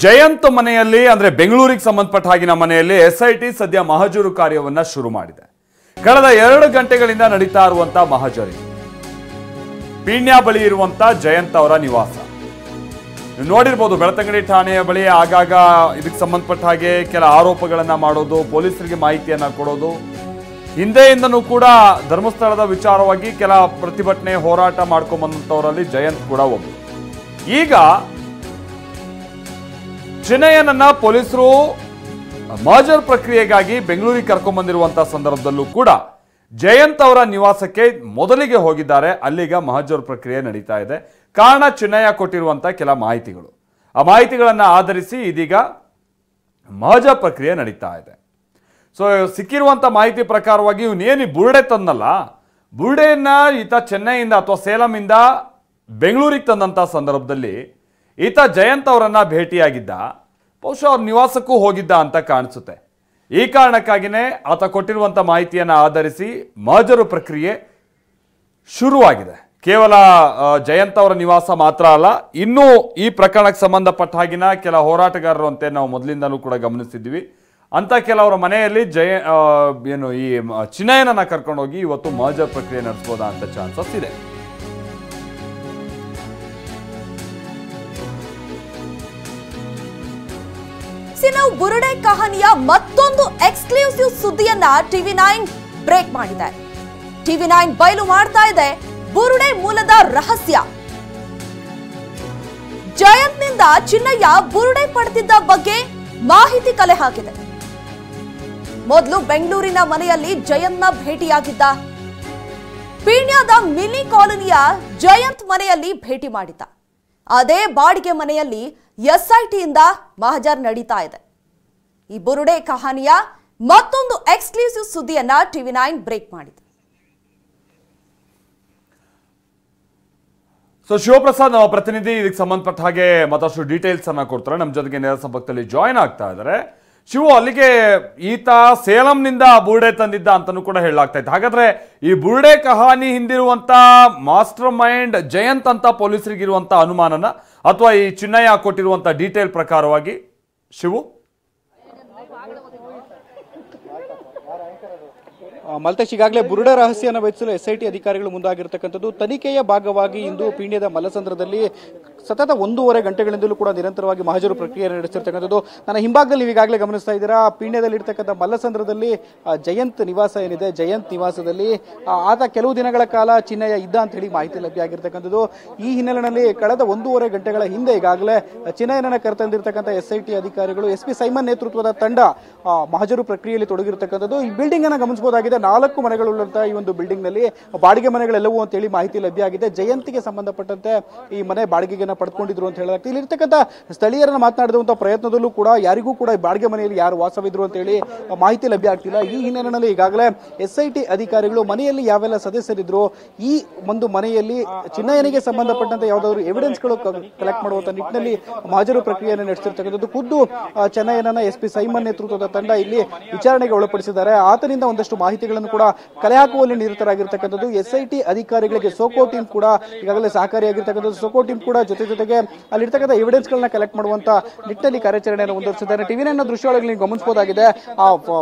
ಜಯಂತ್ ಮನೆಯಲ್ಲಿ ಅಂದ್ರೆ ಬೆಂಗಳೂರಿಗೆ ಸಂಬಂಧಪಟ್ಟ ಹಾಗಿನ ಮನೆಯಲ್ಲಿ ಎಸ್ಐಟಿ ಸದ್ಯ ಮಹಜರು ಕಾರ್ಯವನ್ನ ಶುರು ಮಾಡಿದೆ. ಕಳೆದ 2 ಗಂಟೆಗಳಿಂದ ನಡೀತಾ ಇರುವಂತ ಮಹಜರಿ ಪೀಣ್ಯ ಬಳಿ ಇರುವಂತ ಜಯಂತ್ ಅವರ ನಿವಾಸ ನೋಡಿರಬಹುದು. ಬೆಳತಂಗಡಿ ಠಾಣೆಯ ಬಳಿ ಆಗಾಗ ಇದಕ್ಕೆ ಸಂಬಂಧಪಟ್ಟ ಹಾಗೆ ಕೆಲ ಆರೋಪಗಳನ್ನ ಮಾಡೋದು, ಪೊಲೀಸರಿಗೆ ಮಾಹಿತಿಯನ್ನ ಕೊಡೋದು, ಹಿಂದೆಯಿಂದನೂ ಕೂಡ ಧರ್ಮಸ್ಥಳದ ವಿಚಾರವಾಗಿ ಕೆಲ ಪ್ರತಿಭಟನೆ ಹೋರಾಟ ಮಾಡ್ಕೊಂಡ್ ಬಂದಂತವರಲ್ಲಿ ಜಯಂತ್ ಕೂಡ ಒಬ್ಬರು. ಈಗ ಚಿನ್ನಯ್ಯನನ್ನ ಪೊಲೀಸರು ಮಹಜರ್ ಪ್ರಕ್ರಿಯೆಗಾಗಿ ಬೆಂಗಳೂರಿಗೆ ಕರ್ಕೊಂಡ್ ಬಂದಿರುವಂತಹ ಸಂದರ್ಭದಲ್ಲೂ ಕೂಡ ಜಯಂತ್ ಅವರ ನಿವಾಸಕ್ಕೆ ಮೊದಲಿಗೆ ಹೋಗಿದ್ದಾರೆ. ಅಲ್ಲಿಗ ಮಹಜರ್ ಪ್ರಕ್ರಿಯೆ ನಡೀತಾ ಇದೆ. ಕಾರಣ ಚಿನ್ನಯ್ಯ ಕೊಟ್ಟಿರುವಂತಹ ಕೆಲ ಮಾಹಿತಿಗಳು. ಆ ಮಾಹಿತಿಗಳನ್ನ ಆಧರಿಸಿ ಇದೀಗ ಮಹಜರ್ ಪ್ರಕ್ರಿಯೆ ನಡೀತಾ ಇದೆ. ಸೊ ಸಿಕ್ಕಿರುವಂತ ಮಾಹಿತಿ ಪ್ರಕಾರವಾಗಿ ಇವನೇನು ಬುರುಡೆ ತಂದಲ್ಲ, ಬುರುಡೆಯನ್ನ ಈತ ಚೆನ್ನೈಯಿಂದ ಅಥವಾ ಸೇಲಂನಿಂದ ಬೆಂಗಳೂರಿಗೆ ತಂದಂತ ಸಂದರ್ಭದಲ್ಲಿ ಈತ ಜಯಂತ್ ಅವರನ್ನ ಭೇಟಿಯಾಗಿದ್ದ, ಬಹುಶಃ ಅವ್ರ ನಿವಾಸಕ್ಕೂ ಹೋಗಿದ್ದ ಅಂತ ಕಾಣಿಸುತ್ತೆ. ಈ ಕಾರಣಕ್ಕಾಗಿಯೇ ಆತ ಕೊಟ್ಟಿರುವಂತ ಮಾಹಿತಿಯನ್ನು ಆಧರಿಸಿ ಮಹಜರು ಪ್ರಕ್ರಿಯೆ ಶುರುವಾಗಿದೆ. ಕೇವಲ ಜಯಂತ್ ಅವರ ನಿವಾಸ ಮಾತ್ರ ಅಲ್ಲ, ಇನ್ನೂ ಈ ಪ್ರಕರಣಕ್ಕೆ ಸಂಬಂಧಪಟ್ಟ ಹಾಗಿನ ಕೆಲ ಹೋರಾಟಗಾರರು ಅಂತ ನಾವು ಮೊದಲಿಂದಲೂ ಕೂಡ ಗಮನಿಸಿದ್ವಿ. ಅಂತ ಕೆಲವರ ಮನೆಯಲ್ಲಿ ಈ ಚಿನ್ನಯ್ಯನನ್ನ ಕರ್ಕೊಂಡೋಗಿ ಇವತ್ತು ಮಹಜರ್ ಪ್ರಕ್ರಿಯೆ ನಡೆಸಬಹುದಾ ಅಂತ ಚಾನ್ಸಸ್ ಇದೆ. ನಾವು ಬುರುಡೆ ಕಹಾನಿಯ ಮತ್ತೊಂದು ಎಕ್ಸ್ಕ್ಲೂಸಿವ್ ಸುದ್ದಿಯನ್ನ TV9 ಬ್ರೇಕ್ ಮಾಡಿದೆ. TV9 ಬಯಲು ಮಾಡ್ತಾ ಇದೆ ಬುರುಡೆ ಮೂಲದ ರಹಸ್ಯ. ಜಯಂತ್ನಿಂದ ಚಿನ್ನಯ್ಯ ಬುರುಡೆ ಪಡೆದಿದ್ದ ಬಗ್ಗೆ ಮಾಹಿತಿ ಕಲೆ ಹಾಕಿದೆ. ಮೊದಲು ಬೆಂಗಳೂರಿನ ಮನೆಯಲ್ಲಿ ಜಯಂತ್ನ ಭೇಟಿಯಾಗಿದ್ದ, ಪೀಣ್ಯದ ಮಿನಿ ಕಾಲೋನಿಯ ಜಯಂತ್ ಮನೆಯಲ್ಲಿ ಭೇಟಿ ಮಾಡಿದ್ದ. ಅದೇ ಬಾಡಿಗೆ ಮನೆಯಲ್ಲಿ ಎಸ್ಐಟಿಯಿಂದ ಮಹಜರ್ ನಡೀತಾ ಇದೆ. ಈ ಬುರುಡೆ ಕಹಾನಿಯ ಮತ್ತೊಂದು ಎಕ್ಸ್ಕ್ಲೂಸಿವ್ ಸುದ್ದಿಯನ್ನ TV9 ಬ್ರೇಕ್ ಮಾಡಿದೆ. ಸೊ ಶಿವಪ್ರಸಾದ್ ನಮ್ಮ ಪ್ರತಿನಿಧಿ ಇದಕ್ಕೆ ಸಂಬಂಧಪಟ್ಟ ಹಾಗೆ ಮತ್ತಷ್ಟು ಡೀಟೇಲ್ಸ್ ಅನ್ನ ಕೊಡ್ತಾರೆ. ನಮ್ಮ ಜೊತೆಗೆ ನೇರ ಸಂಪರ್ಕದಲ್ಲಿ ಜಾಯಿನ್ ಆಗ್ತಾ ಇದ್ದಾರೆ. ಶಿವು, ಅಲ್ಲಿಗೆ ಈತ ಸೇಲಂನಿಂದ ಬುರುಡೆ ತಂದಿದ್ದ ಅಂತಾನೂ ಕೂಡ ಹೇಳಲಾಗ್ತಾ ಇತ್ತು. ಹಾಗಾದ್ರೆ ಈ ಬುರುಡೆ ಕಹಾನಿ ಹಿಂದಿರುವಂತ ಮಾಸ್ಟರ್ ಮೈಂಡ್ ಜಯಂತ್ ಅಂತ ಪೊಲೀಸರಿಗಿರುವಂತ ಅನುಮಾನನ ಅಥವಾ ಈ ಚಿನ್ನಯ್ಯ ಕೊಟ್ಟಿರುವಂತ ಡೀಟೇಲ್ ಪ್ರಕಾರವಾಗಿ ಶಿವು? ಮಲ್ತೇಶ್, ಈಗಾಗಲೇ ಬುರುಡೆ ರಹಸ್ಯವನ್ನು ವೆಚ್ಚಲು ಎಸ್ಐಟಿ ಅಧಿಕಾರಿಗಳು ಮುಂದಾಗಿರತಕ್ಕಂಥದ್ದು. ತನಿಖೆಯ ಭಾಗವಾಗಿ ಇಂದು ಪೀಣ್ಯದ ಮಲ್ಲಸಂದ್ರದಲ್ಲಿ ಸತತ 1.5 ಗಂಟೆಗಳಿಂದಲೂ ಕೂಡ ನಿರಂತರವಾಗಿ ಮಹಜರು ಪ್ರಕ್ರಿಯೆ ನಡೆಸಿರ್ತಕ್ಕಂಥದ್ದು. ನನ್ನ ಹಿಂಭಾಗದಲ್ಲಿ ನೀವು ಈಗಾಗಲೇ ಗಮನಿಸ್ತಾ ಇದ್ದೀರಾ, ಪೀಣ್ಯದಲ್ಲಿ ಇರ್ತಕ್ಕಂಥ ಮಲ್ಲಸಂದ್ರದಲ್ಲಿ ಜಯಂತ್ ನಿವಾಸ ಏನಿದೆ, ಜಯಂತ್ ನಿವಾಸದಲ್ಲಿ ಆತ ಕೆಲವು ದಿನಗಳ ಕಾಲ ಚಿನ್ನಯ್ಯ ಇದ್ದ ಅಂತ ಹೇಳಿ ಮಾಹಿತಿ ಲಭ್ಯ ಆಗಿರ್ತಕ್ಕಂಥದ್ದು. ಈ ಹಿನ್ನೆಲೆಯಲ್ಲಿ ಕಳೆದ 1.5 ಗಂಟೆಗಳ ಹಿಂದೆ ಈಗಾಗಲೇ ಚಿನ್ನಯ್ಯನನ್ನ ಕರೆತಂದಿರ್ತಕ್ಕಂಥ ಎಸ್ಐಟಿ ಅಧಿಕಾರಿಗಳು, SP ಸೈಮನ್ ನೇತೃತ್ವದ ತಂಡ ಮಹಜರು ಪ್ರಕ್ರಿಯೆಯಲ್ಲಿ ತೊಡಗಿರ್ತಕ್ಕಂಥದ್ದು. ಈ ಬಿಲ್ಡಿಂಗ್ ಅನ್ನ ಗಮನಿಸಬಹುದಾಗಿದೆ. 4 ಮನೆಗಳುಳ್ಳಂತಹ ಈ ಒಂದು ಬಿಲ್ಡಿಂಗ್ ನಲ್ಲಿ ಬಾಡಿಗೆ ಮನೆಗಳೆಲ್ಲವೂ ಅಂತ ಹೇಳಿ ಮಾಹಿತಿ ಲಭ್ಯ ಆಗಿದೆ. ಜಯಂತ್ಗೆ ಸಂಬಂಧಪಟ್ಟಂತೆ ಈ ಮನೆ ಬಾಡಿಗೆಗೆ ಪಡ್ಕೊಂಡಿದ್ರು ಅಂತ ಹೇಳಲಾಗ್ತದೆ. ಇಲ್ಲಿ ಇರ್ತಕ್ಕಂಥ ಸ್ಥಳೀಯರನ್ನ ಮಾತನಾಡಿದಂತಹ ಪ್ರಯತ್ನದಲ್ಲೂ ಕೂಡ ಯಾರಿಗೂ ಕೂಡ ಬಾಡಿಗೆ ಮನೆಯಲ್ಲಿ ಯಾರು ವಾಸವಿದ್ರು ಅಂತ ಹೇಳಿ ಮಾಹಿತಿ ಲಭ್ಯ ಆಗ್ತಿಲ್ಲ. ಈ ಹಿನ್ನೆಲೆಯಲ್ಲಿ ಈಗಾಗಲೇ ಎಸ್ಐಟಿ ಅಧಿಕಾರಿಗಳು ಮನೆಯಲ್ಲಿ ಯಾವೆಲ್ಲ ಸದಸ್ಯರಿದ್ರು, ಈ ಒಂದು ಮನೆಯಲ್ಲಿ ಚಿನ್ನಯ್ಯನಿಗೆ ಸಂಬಂಧಪಟ್ಟಂತೆ ಯಾವುದಾದ್ರು ಎವಿಡೆನ್ಸ್ಗಳು ಕಲೆಕ್ಟ್ ಮಾಡುವಂತ ನಿಟ್ಟಿನಲ್ಲಿ ಮಹಜರು ಪ್ರಕ್ರಿಯೆಯನ್ನು ನಡೆಸಿರ್ತಕ್ಕಂಥದ್ದು. ಖುದ್ದು ಚಿನ್ನಯ್ಯನನ್ನ SP ಸೈಮನ್ ನೇತೃತ್ವದ ತಂಡ ಇಲ್ಲಿ ವಿಚಾರಣೆಗೆ ಒಳಪಡಿಸಿದ್ದಾರೆ. ಆತನಿಂದ ಒಂದಷ್ಟು ಮಾಹಿತಿಗಳನ್ನು ಕೂಡ ಕಲೆ ಹಾಕುವಲ್ಲಿ ನಿರತರಾಗಿರ್ತಕ್ಕಂಥದ್ದು. ಎಸ್ಐಟಿ ಅಧಿಕಾರಿಗಳಿಗೆ ಸೋಕೋ ಟೀಮ್ ಕೂಡ ಈಗಾಗಲೇ ಸಹಕಾರಿಯಾಗಿರ್ತಕ್ಕಂಥದ್ದು. ಸೋಕೋ ಟೀಮ್ ಕೂಡ ಜೊತೆಗೆ ಅಲ್ಲಿರ್ತಕ್ಕಂಥ ಎವಿಡೆನ್ಸ್ ಗಳನ್ನ ಕಲೆಕ್ಟ್ ಮಾಡುವಂತ ನಿಟ್ಟಿನಲ್ಲಿ ಕಾರ್ಯಾಚರಣೆಯನ್ನು ಮುಂದುವರಿಸಿದ್ದಾರೆ. TV9 ದೃಶ್ಯಾವಳಿಗಳಲ್ಲಿ ಗಮನಿಸಬಹುದಾಗಿದೆ. ಆ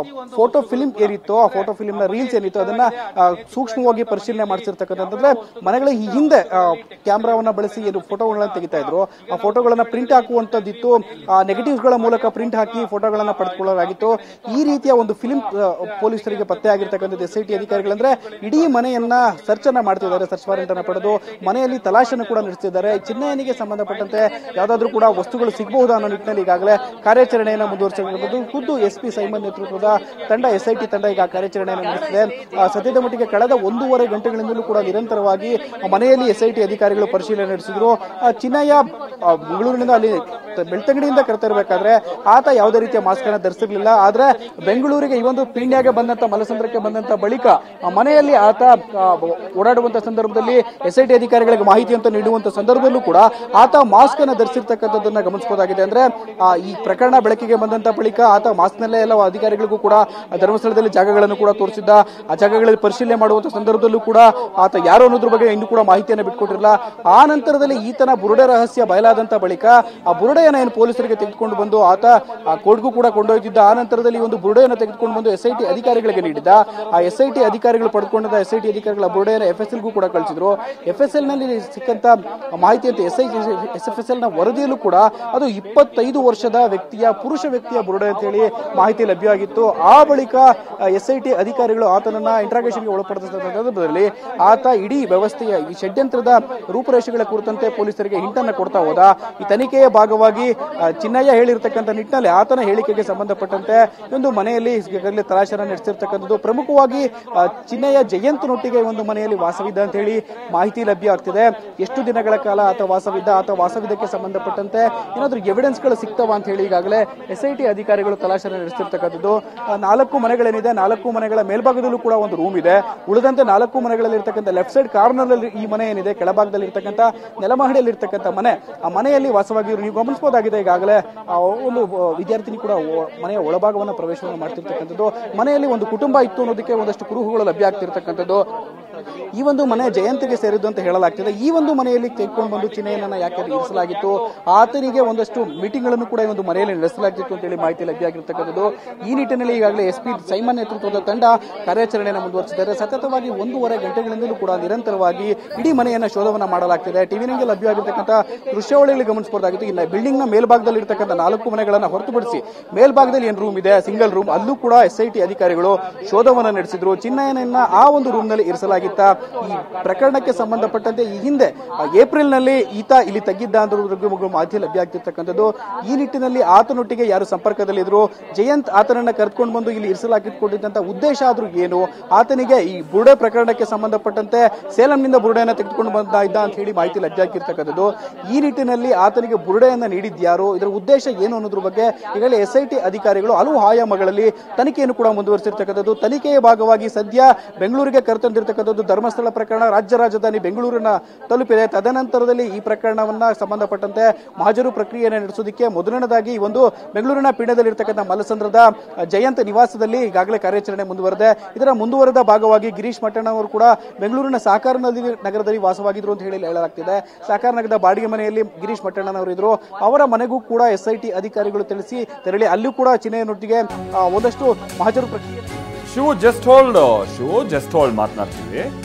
ಫೋಟೋ ಫಿಲ್ಮ್ ಏನಿತ್ತು, ಆ ಫೋಟೋ ಫಿಲ್ಮ್ ನ ರೀಲ್ಸ್ ಏನಿತ್ತು, ಅದನ್ನ ಸೂಕ್ಷ್ಮವಾಗಿ ಪರಿಶೀಲನೆ ಮಾಡಿಸಿರ್ತಕ್ಕಂಥದ್ದು. ಮನೆಗಳ ಹಿಂದೆ ಕ್ಯಾಮ್ರಾವನ್ನ ಬಳಸಿ ಏನು ಫೋಟೋಗಳನ್ನ ತೆಗಿತಾ ಇದ್ರು, ಆ ಫೋಟೋಗಳನ್ನ ಪ್ರಿಂಟ್ ಹಾಕುವಂತದ್ದಿತ್ತು. ನೆಗೆಟಿವ್ಸ್ ಗಳ ಮೂಲಕ ಪ್ರಿಂಟ್ ಹಾಕಿ ಫೋಟೋಗಳನ್ನ ಪಡೆದುಕೊಳ್ಳಲಾಗಿತ್ತು. ಈ ರೀತಿಯ ಒಂದು ಫಿಲ್ಮ್ ಪೊಲೀಸರಿಗೆ ಪತ್ತೆ ಆಗಿರ್ತಕ್ಕಂಥದ್ದು. ಎಸ್ಐಟಿ ಅಧಿಕಾರಿಗಳಂದ್ರೆ ಇಡೀ ಮನೆಯನ್ನ ಸರ್ಚ್ ಅನ್ನ ಮಾಡ್ತಿದ್ದಾರೆ. ಸರ್ಚ್ ವಾರೆಂಟ್ ಅನ್ನ ಪಡೆದು ಮನೆಯಲ್ಲಿ ತಲಾಶನ್ನು ಕೂಡ ನಡೆಸಿದ್ದಾರೆ. ಚಿನ್ನಯ್ಯನಿಗೆ ಸಂಬಂಧಪಟ್ಟಂತೆ ಯಾವ್ದಾದ್ರು ಕೂಡ ವಸ್ತುಗಳು ಸಿಗಬಹುದಾ ಅನ್ನೋ ನಿಟ್ಟಿನಲ್ಲಿ ಈಗಾಗಲೇ ಕಾರ್ಯಾಚರಣೆಯನ್ನು ಮುಂದುವರಿಸಿರುವುದು. ಖುದ್ದು SP ಸೈಮನ್ ನೇತೃತ್ವದ ತಂಡ, ಎಸ್ಐಟಿ ತಂಡ ಈಗ ಕಾರ್ಯಾಚರಣೆಯನ್ನು ನಡೆಸಿದೆ. ಸದ್ಯದ ಮಟ್ಟಿಗೆ ಕಳೆದ 1.5 ಗಂಟೆಗಳಿಂದಲೂ ಕೂಡ ನಿರಂತರವಾಗಿ ಮನೆಯಲ್ಲಿ ಎಸ್ಐಟಿ ಅಧಿಕಾರಿಗಳು ಪರಿಶೀಲನೆ ನಡೆಸಿದ್ರು. ಚಿನ್ನಯ್ಯ ಬೆಂಗಳೂರಿನಿಂದ ಅಲ್ಲಿ ಬೆಳ್ತಂಗಡಿಯಿಂದ ಕರೆತರಬೇಕಾದ್ರೆ ಆತ ಯಾವುದೇ ರೀತಿಯ ಮಾಸ್ಕ್ ಅನ್ನು ಧರಿಸಿರ್ಲಿಲ್ಲ. ಆದ್ರೆ ಬೆಂಗಳೂರಿಗೆ ಈ ಒಂದು ಪೀಣ್ಯಗೆ ಬಂದಂತ ಮಲ್ಲಸಂದ್ರಕ್ಕೆ ಬಂದಂತ ಬಳಿಕ ಮನೆಯಲ್ಲಿ ಆತ ಓಡಾಡುವಂತ ಸಂದರ್ಭದಲ್ಲಿ ಎಸ್ಐಟಿ ಅಧಿಕಾರಿಗಳಿಗೆ ಮಾಹಿತಿ ಅಂತ ನೀಡುವಂತ ಸಂದರ್ಭದಲ್ಲೂ ಕೂಡ ಆತ ಮಾಸ್ಕ್ ಅನ್ನು ಧರಿಸಿರ್ತಕ್ಕಂಥದ್ದನ್ನ ಗಮನಿಸಬಹುದಾಗಿದೆ. ಅಂದ್ರೆ ಈ ಪ್ರಕರಣ ಬೆಳಕಿಗೆ ಬಂದಂತ ಬಳಿಕ ಆತ ಮಾಸ್ಕ್ ನಲ್ಲೇ ಎಲ್ಲ ಅಧಿಕಾರಿಗಳಿಗೂ ಕೂಡ ಧರ್ಮಸ್ಥಳದಲ್ಲಿ ಜಾಗಗಳನ್ನು ಕೂಡ ತೋರಿಸಿದ್ದ. ಆ ಜಾಗಗಳಲ್ಲಿ ಪರಿಶೀಲನೆ ಮಾಡುವಂತ ಸಂದರ್ಭದಲ್ಲೂ ಕೂಡ ಆತ ಯಾರು ಅನ್ನೋದ್ರ ಬಗ್ಗೆ ಇನ್ನೂ ಕೂಡ ಮಾಹಿತಿಯನ್ನು ಬಿಟ್ಕೊಟ್ಟಿರಲಿಲ್ಲ. ಆ ನಂತರದಲ್ಲಿ ಈತನ ಬುರುಡೆ ರಹಸ್ಯ ಬಯಲಾದ ಬಯಲಾದಂತ ಬಳಿಕ ಆ ಬುರುಡೆಯನ್ನು ಏನು ಪೊಲೀಸರಿಗೆ ತೆಗೆದುಕೊಂಡು ಬಂದು ಆತ ಕೋರ್ಟ್ಗೂ ಕೂಡ ಕೊಂಡೊಯ್ದಿದ್ದ. ಆ ನಂತರದಲ್ಲಿ ಒಂದು ಬುರುಡೆಯನ್ನು ತೆಗೆದುಕೊಂಡು ಬಂದು SIT ಅಧಿಕಾರಿಗಳಿಗೆ ನೀಡಿದ್ದ. ಆ SIT ಅಧಿಕಾರಿಗಳು ಪಡೆದುಕೊಂಡ SIT ಅಧಿಕಾರಿಗಳ ಬುರುಡೆಯನ್ನು FSL ಕೂಡ ಕಳಿಸಿದ್ರು. FSL ನಲ್ಲಿ ಸಿಕ್ಕಂತ ಮಾಹಿತಿಯಂತೆ SFSL ನ ವರದಿಯಲ್ಲೂ ಕೂಡ ಅದು 25 ವರ್ಷದ ಪುರುಷ ವ್ಯಕ್ತಿಯ ಬುರುಡೆ ಅಂತ ಹೇಳಿ ಮಾಹಿತಿ ಲಭ್ಯವಾಗಿತ್ತು. ಆ ಬಳಿಕ SIT ಅಧಿಕಾರಿಗಳು ಆತನನ್ನ ಇಂಟ್ರಾಗೇಷನ್ಗೆ ಒಳಪಡಿಸಿದ ಸಂದರ್ಭದಲ್ಲಿ ಆತ ಇಡೀ ವ್ಯವಸ್ಥೆಯ ಈ ಷಡ್ಯಂತ್ರದ ರೂಪುರೇಷೆಗಳ ಕುರಿತಂತೆ ಪೊಲೀಸರಿಗೆ ಹಿಂಟನ್ನು ಕೊಡ್ತಾ ಹೋದ. ಈ ತನಿಖೆಯ ಭಾಗವಾಗಿ ಚಿನ್ನಯ್ಯ ಹೇಳಿರ್ತಕ್ಕಂಥ ನಿಟ್ಟಿನಲ್ಲಿ ಆತನ ಹೇಳಿಕೆಗೆ ಸಂಬಂಧಪಟ್ಟಂತೆ ಒಂದು ಮನೆಯಲ್ಲಿ ಈಗಾಗಲೇ ತಲಾಶನ ನಡೆಸಿರ್ತಕ್ಕಂಥದ್ದು. ಪ್ರಮುಖವಾಗಿ ಚಿನ್ನಯ್ಯ ಜಯಂತ್ನೊಟ್ಟಿಗೆ ಒಂದು ಮನೆಯಲ್ಲಿ ವಾಸವಿದ್ದ ಅಂತ ಹೇಳಿ ಮಾಹಿತಿ ಲಭ್ಯ ಆಗ್ತಿದೆ. ಎಷ್ಟು ದಿನಗಳ ಕಾಲ ಆತ ವಾಸವಿದ್ದಕ್ಕೆ ಸಂಬಂಧಪಟ್ಟಂತೆ ಏನಾದ್ರೂ ಎವಿಡೆನ್ಸ್ಗಳು ಸಿಗ್ತಾವ ಅಂತ ಹೇಳಿ ಈಗಾಗಲೇ SIT ಅಧಿಕಾರಿಗಳು ತಲಾಶನ ನಡೆಸಿರ್ತಕ್ಕಂಥದ್ದು. 4 ಮನೆಗಳೇನಿದೆ, 4 ಮನೆಗಳ ಮೇಲ್ಭಾಗದಲ್ಲೂ ಕೂಡ ಒಂದು ರೂಮ್ ಇದೆ. ಉಳಿದಂತೆ 4 ಮನೆಗಳಲ್ಲಿ ಇರ್ತಕ್ಕಂಥ ಲೆಫ್ಟ್ ಸೈಡ್ ಕಾರ್ನರ್ ಅಲ್ಲಿ ಈ ಮನೆ ಏನಿದೆ, ಕೆಳಭಾಗದಲ್ಲಿ ಇರ್ತಕ್ಕಂಥ ನೆಲಮಹಡಿಯಲ್ಲಿ ಇರ್ತಕ್ಕಂಥ ಮನೆ, ಆ ಮನೆಯಲ್ಲಿ ವಾಸವಾಗಿದ್ರು ನೀವು ಗಮನಿಸಬಹುದಾಗಿದೆ. ಈಗಾಗಲೇ ಒಂದು ವಿದ್ಯಾರ್ಥಿನಿ ಕೂಡ ಮನೆಯ ಒಳಭಾಗವನ್ನು ಪ್ರವೇಶವನ್ನು ಮಾಡ್ತಿರ್ತಕ್ಕಂಥದ್ದು. ಮನೆಯಲ್ಲಿ ಒಂದು ಕುಟುಂಬ ಇತ್ತು ಅನ್ನೋದಕ್ಕೆ ಒಂದಷ್ಟು ಕುರುಹುಗಳು ಲಭ್ಯ ಆಗ್ತಿರ್ತಕ್ಕಂಥದ್ದು. ಈ ಒಂದು ಮನೆ ಜಯಂತ್ಗೆ ಸೇರಿದ್ದು ಅಂತ ಹೇಳಲಾಗ್ತಿದೆ. ಈ ಒಂದು ಮನೆಯಲ್ಲಿ ತೆಗೆದುಕೊಂಡು ಬಂದು ಚಿನ್ನಯ್ಯನನ್ನ ಯಾಕೆ ಇರಿಸಲಾಗಿತ್ತು, ಆತನಿಗೆ ಒಂದಷ್ಟು ಮೀಟಿಂಗ್ ಗಳನ್ನು ಕೂಡ ಈ ಒಂದು ಮನೆಯಲ್ಲಿ ನಡೆಸಲಾಗಿತ್ತು ಅಂತ ಹೇಳಿ ಮಾಹಿತಿ ಲಭ್ಯ ಆಗಿರ್ತಕ್ಕಂಥದ್ದು. ಈ ನಿಟ್ಟಿನಲ್ಲಿ ಈಗಾಗಲೇ SP ಸೈಮನ್ ನೇತೃತ್ವದ ತಂಡ ಕಾರ್ಯಾಚರಣೆಯನ್ನು ಮುಂದುವರಿಸಿದ್ದಾರೆ. ಸತತವಾಗಿ 1.5 ಗಂಟೆಗಳಿಂದಲೂ ಕೂಡ ನಿರಂತರವಾಗಿ ಇಡೀ ಮನೆಯನ್ನ ಶೋಧವನ್ನ ಮಾಡಲಾಗ್ತಿದೆ. ಟಿವಿನಿಗೆ ಲಭ್ಯವಾಗಿರ್ತಕ್ಕಂಥ ದೃಶ್ಯಾವಳಿಯಲ್ಲಿ ಗಮನಿಸಬಹುದಾಗಿತ್ತು. ಇಲ್ಲ ಬಿಲ್ಡಿಂಗ್ ನ ಮೇಲ್ಭಾಗದಲ್ಲಿ ಇರ್ತಕ್ಕಂಥ 4 ಮನೆಗಳನ್ನ ಹೊರತುಪಡಿಸಿ ಮೇಲ್ಭಾಗದಲ್ಲಿ ಏನು ರೂಮ್ ಇದೆ, ಸಿಂಗಲ್ ರೂಮ್, ಅಲ್ಲೂ ಕೂಡ SIT ಅಧಿಕಾರಿಗಳು ಶೋಧವನ್ನ ನಡೆಸಿದ್ರು. ಚಿನ್ನಯ್ಯನನ್ನ ಆ ಒಂದು ರೂಮ್ ನಲ್ಲಿ ಇರಿಸಲಾಗಿತ್ತು. ಈ ಪ್ರಕರಣಕ್ಕೆ ಸಂಬಂಧಪಟ್ಟಂತೆ ಈ ಹಿಂದೆ ಏಪ್ರಿಲ್ ನಲ್ಲಿ ಈತ ಇಲ್ಲಿ ತಗ್ಗಿದ್ದ ಅಂತ ಮಾಹಿತಿ ಲಭ್ಯ ಆಗ್ತಿರ್ತಕ್ಕಂಥದ್ದು. ಈ ನಿಟ್ಟಿನಲ್ಲಿ ಆತನೊಟ್ಟಿಗೆ ಯಾರು ಸಂಪರ್ಕದಲ್ಲಿದ್ರು, ಜಯಂತ್ ಆತನನ್ನ ಕರೆದುಕೊಂಡು ಬಂದು ಇಲ್ಲಿ ಇರಿಸಲಾಗಿಟ್ಕೊಂಡಿದ್ದಂತ ಉದ್ದೇಶ ಆದ್ರೂ ಏನು, ಆತನಿಗೆ ಈ ಬುರುಡೆ ಪ್ರಕರಣಕ್ಕೆ ಸಂಬಂಧಪಟ್ಟಂತೆ ಸೇಲಂನಿಂದ ಬುರುಡೆಯನ್ನ ತೆಗೆದುಕೊಂಡು ಬಂದ ಇದ್ದ ಅಂತ ಹೇಳಿ ಮಾಹಿತಿ ಲಭ್ಯ ಆಗಿರ್ತಕ್ಕಂಥದ್ದು. ಈ ನಿಟ್ಟಿನಲ್ಲಿ ಆತನಿಗೆ ಬುರುಡೆಯನ್ನ ನೀಡಿದ್ಯಾರು, ಇದರ ಉದ್ದೇಶ ಏನು ಅನ್ನೋದ್ರ ಬಗ್ಗೆ ಈಗಾಗಲೇ SIT ಅಧಿಕಾರಿಗಳು ಹಲವು ಆಯಾಮಗಳಲ್ಲಿ ತನಿಖೆಯನ್ನು ಕೂಡ ಮುಂದುವರಿಸಿರ್ತಕ್ಕಂಥದ್ದು. ತನಿಖೆಯ ಭಾಗವಾಗಿ ಸದ್ಯ ಬೆಂಗಳೂರಿಗೆ ಕರೆತಂದಿರ್ತಕ್ಕಂಥದ್ದು ಧರ್ಮಸ್ಥಳ ಪ್ರಕರಣ ರಾಜ್ಯ ರಾಜಧಾನಿ ಬೆಂಗಳೂರಿನ ತಲುಪಿದೆ. ತದನಂತರದಲ್ಲಿ ಈ ಪ್ರಕರಣವನ್ನ ಸಂಬಂಧಪಟ್ಟಂತೆ ಮಹಜರು ಪ್ರಕ್ರಿಯೆಯನ್ನು ನಡೆಸೋದಕ್ಕೆ ಮೊದಲನೇದಾಗಿ ಒಂದು ಬೆಂಗಳೂರಿನ ಪೀಣ್ಯದಲ್ಲಿರ್ತಕ್ಕಂಥ ಮಲ್ಲಸಂದ್ರದ ಜಯಂತ್ ನಿವಾಸದಲ್ಲಿ ಈಗಾಗಲೇ ಕಾರ್ಯಾಚರಣೆ ಮುಂದುವರೆದೆ. ಇದರ ಮುಂದುವರೆದ ಭಾಗವಾಗಿ ಗಿರೀಶ್ ಮಟ್ಟಣ್ಣ ಅವರು ಕೂಡ ಬೆಂಗಳೂರಿನ ಸಹಕಾರ ನಗರದಲ್ಲಿ ವಾಸವಾಗಿದ್ರು ಅಂತ ಹೇಳಿ ಹೇಳಲಾಗ್ತಿದೆ. ಸಹಕಾರ ನಗರದ ಬಾಡಿಗೆ ಮನೆಯಲ್ಲಿ ಗಿರೀಶ್ ಮಟ್ಟಣ್ಣನವರು ಇದ್ರು. ಅವರ ಮನೆಗೂ ಕೂಡ SIT ಅಧಿಕಾರಿಗಳು ತೆರಳಿ ಅಲ್ಲೂ ಕೂಡ ಚಿನ್ನಯ್ಯನೊಟ್ಟಿಗೆ ಒಂದಷ್ಟು ಮಹಜರು ಪ್ರಕ್ರಿಯೆ. Shivu just hold ಮಾತನಾಡ್ತೀವಿ.